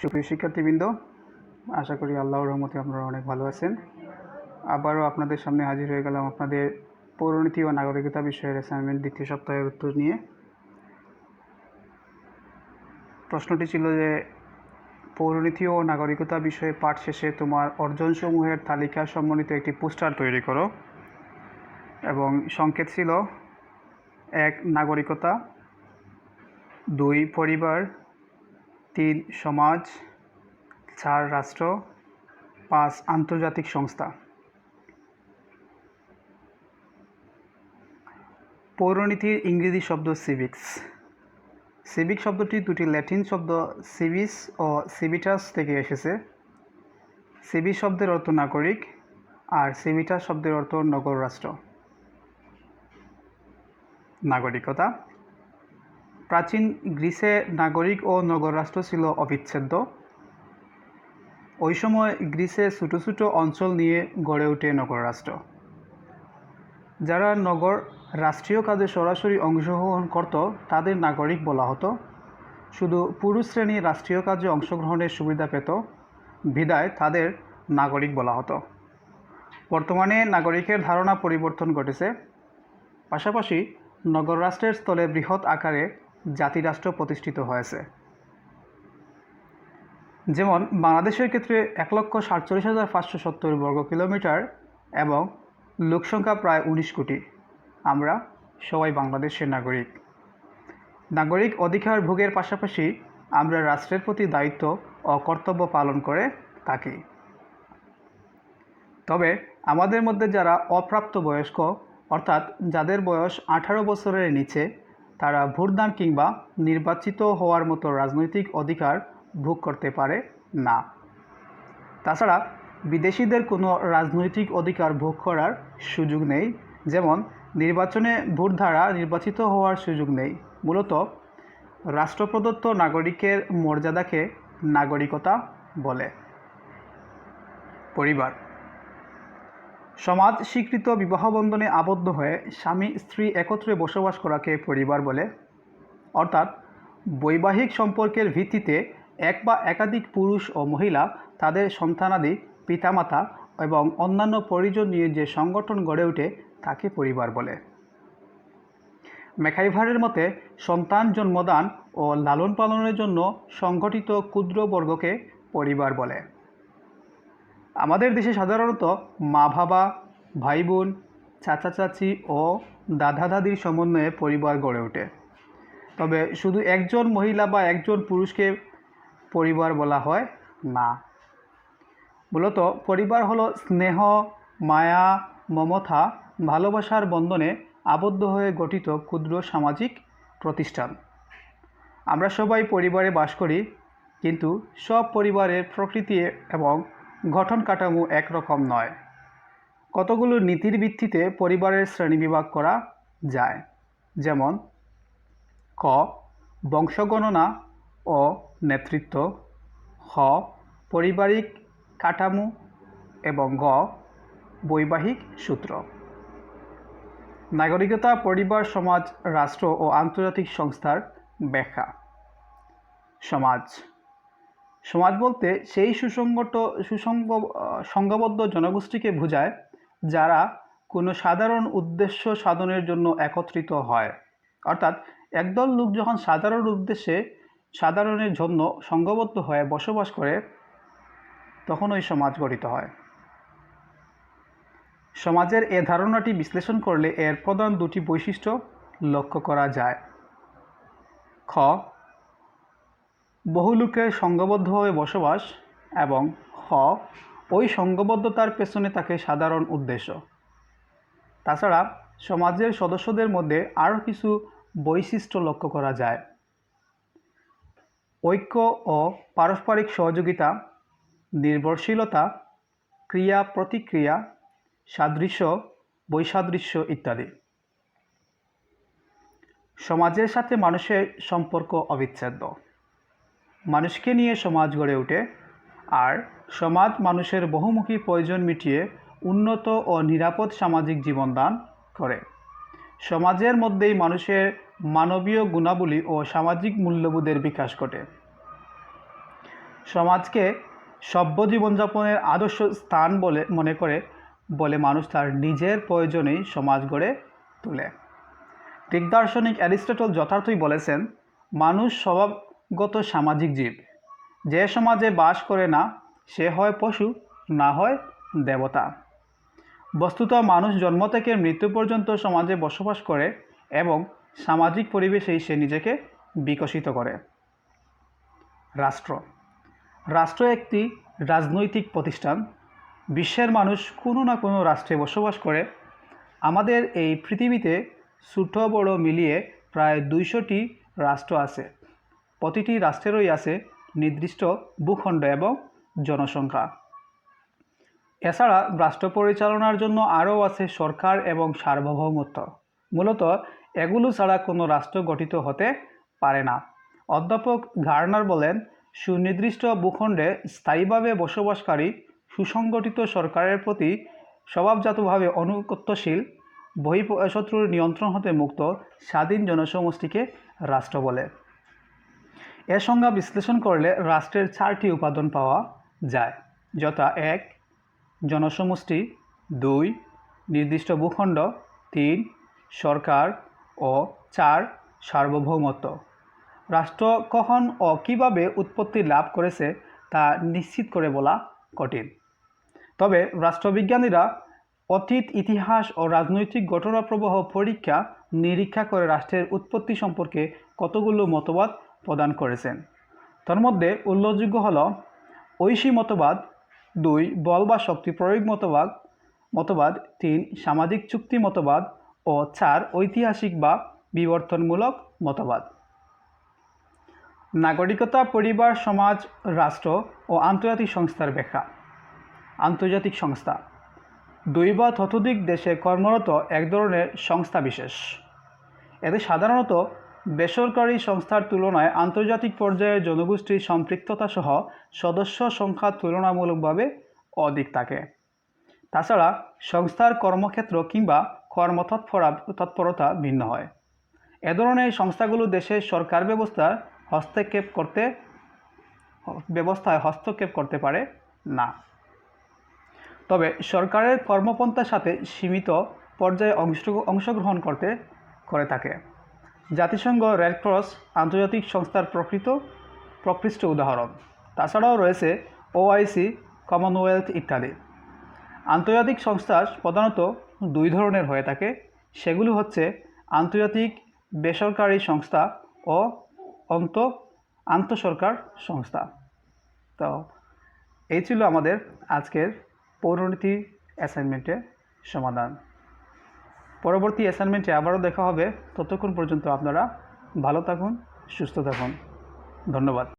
সুপ্রিয় শিক্ষার্থীবৃন্দ, আশা করি আল্লাহর রহমতে আপনারা অনেক ভালো আছেন। আবারও আপনাদের সামনে হাজির হয়ে গেলাম আপনাদের পৌরনীতি ও নাগরিকতা বিষয়ের অ্যাসাইনমেন্ট দ্বিতীয় সপ্তাহের উত্তর নিয়ে। প্রশ্নটি ছিল যে পৌরনীতি ও নাগরিকতা বিষয়ে পাঠ শেষে তোমার অর্জনসমূহের তালিকা সম্বলিত একটি পোস্টার তৈরি করো, এবং সংকেত ছিল 1 নাগরিকতা, 2 পরিবার, 3 সমাজ, 4 রাষ্ট্র, 5 আন্তর্জাতিক সংস্থা। পৌরনীতির ইংরেজি শব্দ সিভিক্স। সিভিক শব্দটি দুটি ল্যাটিন শব্দ সিভিস ও সিভিটাস থেকে এসেছে। সিভিস শব্দের অর্থ নাগরিক আর সিভিটাস শব্দের অর্থ নগর রাষ্ট্র। নাগরিকতা। প্রাচীন গ্রিসে নাগরিক ও নগর রাষ্ট্র ছিল অবিচ্ছেদ্য। ওই সময় গ্রিসে ছোটো ছোটো অঞ্চল নিয়ে গড়ে ওঠে নগর রাষ্ট্র। যারা নগর রাষ্ট্রীয় কাজে সরাসরি অংশগ্রহণ করত তাদের নাগরিক বলা হতো। শুধু পুরুষ শ্রেণী রাষ্ট্রীয় কাজে অংশগ্রহণের সুবিধা পেত, বিধায় তাদের নাগরিক বলা হতো। বর্তমানে নাগরিকের ধারণা পরিবর্তন ঘটেছে। পাশাপাশি নগর রাষ্ট্রের স্থলে বৃহৎ আকারে জাতিরাষ্ট্র প্রতিষ্ঠিত হয়েছে। যেমন বাংলাদেশের ক্ষেত্রে 1,47,570 বর্গ কিলোমিটার এবং লোকসংখ্যা প্রায় 19 কোটি। আমরা সবাই বাংলাদেশের নাগরিক। নাগরিক অধিকার ভোগের পাশাপাশি আমরা রাষ্ট্রের প্রতি দায়িত্ব ও কর্তব্য পালন করে থাকি। তবে আমাদের মধ্যে যারা অপ্রাপ্তবয়স্ক, অর্থাৎ যাদের বয়স 18 বছরের নিচে, তারা ভোটদান কিংবা নির্বাচিত হওয়ার মতো রাজনৈতিক অধিকার ভোগ করতে পারে না। তাছাড়া বিদেশিদের কোনো রাজনৈতিক অধিকার ভোগ করার সুযোগ নেই, যেমন নির্বাচনে ভোট দ্বারা নির্বাচিত হওয়ার সুযোগ নেই। মূলত রাষ্ট্রপ্রদত্ত নাগরিকের মর্যাদাকে নাগরিকতা বলে। পরিবার। সমাজ স্বীকৃত বিবাহবন্ধনে আবদ্ধ হয়ে স্বামী স্ত্রী একত্রে বসবাস করাকে পরিবার বলে। অর্থাৎ বৈবাহিক সম্পর্কের ভিত্তিতে এক বা একাধিক পুরুষ ও মহিলা তাদের সন্তানাদি, পিতামাতা এবং অন্যান্য পরিজন নিয়ে যে সংগঠন গড়ে ওঠে তাকে পরিবার বলে। ম্যাকাইভারের মতে সন্তান জন্মদান ও লালন পালনের জন্য সংগঠিত ক্ষুদ্র বর্গকে পরিবার বলে। আমাদের দেশে সাধারণত মা বাবা, ভাই বোন, চাচা চাচি ও দাদা দাদির সমন্বয়ে পরিবার গড়ে ওঠে। তবে শুধু একজন মহিলা বা একজন পুরুষকে পরিবার বলা হয় না। মূলত পরিবার হলো স্নেহ, মায়া, মমতা, ভালোবাসার বন্ধনে আবদ্ধ হয়ে গঠিত ক্ষুদ্র সামাজিক প্রতিষ্ঠান। আমরা সবাই পরিবারে বাস করি, কিন্তু সব পরিবারের প্রকৃতি এবং গঠন কাঠামো একরকম নয়। কতগুলো নীতির ভিত্তিতে পরিবারের শ্রেণীবিভাগ করা যায়, যেমন ক বংশগণনা ও নেতৃত্ব, খ পারিবারিক কাঠামো এবং গ বৈবাহিক সূত্র। নাগরিকতা, পরিবার, সমাজ, রাষ্ট্র ও আন্তর্জাতিক সংস্থার ব্যাখ্যা। সমাজ। সমাজ বলতে সেই সংঘবদ্ধ জনগোষ্ঠীকে বোঝায় যারা কোনো সাধারণ উদ্দেশ্য সাধনের জন্য একত্রিত হয়। অর্থাৎ একদল লোক যখন সাধারণ উদ্দেশ্যে সাধারণের জন্য সংঘবদ্ধ হয়ে বসবাস করে, তখন ওই সমাজ গঠিত হয়। সমাজের এ ধারণাটি বিশ্লেষণ করলে এর প্রধান দুটি বৈশিষ্ট্য লক্ষ্য করা যায়। খ বহু লোকের সংঘবদ্ধভাবে বসবাস, এবং খ ওই সংঘবদ্ধতার পেছনে থাকে সাধারণ উদ্দেশ্য। তাছাড়া সমাজের সদস্যদের মধ্যে আরও কিছু বৈশিষ্ট্য লক্ষ্য করা যায়। ঐক্য ও পারস্পরিক সহযোগিতা, নির্ভরশীলতা, ক্রিয়া প্রতিক্রিয়া, সাদৃশ্য, বৈসাদৃশ্য ইত্যাদি। সমাজের সাথে মানুষের সম্পর্ক অবিচ্ছেদ্য। মানুষকে নিয়ে সমাজ গড়ে ওঠে, আর সমাজ মানুষের বহুমুখী প্রয়োজন মিটিয়ে উন্নত ও নিরাপদ সামাজিক জীবন দান করে। সমাজের মধ্যেই মানুষের মানবীয় গুণাবলী ও সামাজিক মূল্যবোধের বিকাশ ঘটে। সমাজকে সভ্য জীবনযাপনের আদর্শ স্থান বলে মনে করে বলে মানুষ তার নিজের প্রয়োজনেই সমাজ গড়ে তোলে। গ্রিক দার্শনিক অ্যারিস্টটল যথার্থই বলেছেন, মানুষ স্বভাবগত সামাজিক জীব। যে সমাজে বাস করে না সে হয় পশু, না হয় দেবতা। বস্তুত মানুষ জন্ম থেকে মৃত্যু পর্যন্ত সমাজে বসবাস করে এবং সামাজিক পরিবেশেই সে নিজেকে বিকশিত করে। রাষ্ট্র একটি রাজনৈতিক প্রতিষ্ঠান। বিশ্বের মানুষ কোনো না কোনো রাষ্ট্রে বসবাস করে। আমাদের এই পৃথিবীতে ছোট বড় মিলিয়ে প্রায় 200টি রাষ্ট্র আছে। প্রতিটি রাষ্ট্রেরই আছে নির্দিষ্ট ভূখণ্ড এবং জনসংখ্যা। এছাড়া রাষ্ট্র পরিচালনার জন্য আরও আছে সরকার এবং সার্বভৌমত্ব। মূলত এগুলো ছাড়া কোনো রাষ্ট্র গঠিত হতে পারে না। অধ্যাপক গার্নার বলেন, সুনির্দিষ্ট ভূখণ্ডে স্থায়ীভাবে বসবাসকারী সুসংগঠিত সরকারের প্রতি স্বভাবজাতভাবে আনুগত্যশীল, বহিঃশত্রুর নিয়ন্ত্রণ হতে মুক্ত স্বাধীন জনসমষ্টিকে রাষ্ট্র বলে। এর সংজ্ঞা বিশ্লেষণ করলে রাষ্ট্রের 4টি উপাদান পাওয়া যায়, যথা 1 জনসমষ্টি, 2 নির্দিষ্ট ভূখণ্ড, 3 সরকার ও 4 সার্বভৌমত্ব। রাষ্ট্র কখন ও কীভাবে উৎপত্তি লাভ করেছে তা নিশ্চিত করে বলা কঠিন। তবে রাষ্ট্রবিজ্ঞানীরা অতীত ইতিহাস ও রাজনৈতিক ঘটনাপ্রবাহ পরীক্ষা নিরীক্ষা করে রাষ্ট্রের উৎপত্তি সম্পর্কে কতগুলো মতবাদ প্রদান করেছেন। তার মধ্যে উল্লেখযোগ্য হল ঐশী মতবাদ, 2 বল বা শক্তি প্রয়োগ মতবাদ, 3 সামাজিক চুক্তি মতবাদ ও 4 ঐতিহাসিক বা বিবর্তনমূলক মতবাদ। নাগরিকতা, পরিবার, সমাজ, রাষ্ট্র ও আন্তর্জাতিক সংস্থার ব্যাখ্যা। আন্তর্জাতিক সংস্থা 2 বা ততোধিক দেশে কর্মরত এক ধরনের সংস্থা বিশেষ। এতে সাধারণত বেসরকারি সংস্থার তুলনায় আন্তর্জাতিক পর্যায়ে জনগোষ্ঠীর সম্পৃক্ততা সহ সদস্য সংখ্যা তুলনামূলকভাবে অধিক থাকে। তাছাড়া সংস্থার কর্মক্ষেত্র কিংবা কর্মতৎপরতা ভিন্ন হয়। এ ধরনের সংস্থাগুলো দেশের সরকার ব্যবস্থায় হস্তক্ষেপ করতে পারে না, তবে সরকারের কর্মপন্থার সাথে সীমিত পর্যায়ে অংশগ্রহণ করে থাকে। জাতিসংঘ, রেডক্রস আন্তর্জাতিক সংস্থার প্রকৃষ্ট উদাহরণ। তাছাড়াও রয়েছে OIC, কমনওয়েলথ ইত্যাদি। আন্তর্জাতিক সংস্থা প্রধানত 2 ধরনের হয়ে থাকে। সেগুলো হচ্ছে আন্তর্জাতিক বেসরকারি সংস্থা ও আন্তঃসরকার সংস্থা। তো এই ছিল আমাদের আজকের পৌরনীতি অ্যাসাইনমেন্টের সমাধান। পরবর্তী অ্যাসাইনমেন্টে আবারও দেখা হবে। ততক্ষণ পর্যন্ত আপনারা ভালো থাকুন, সুস্থ থাকুন। ধন্যবাদ।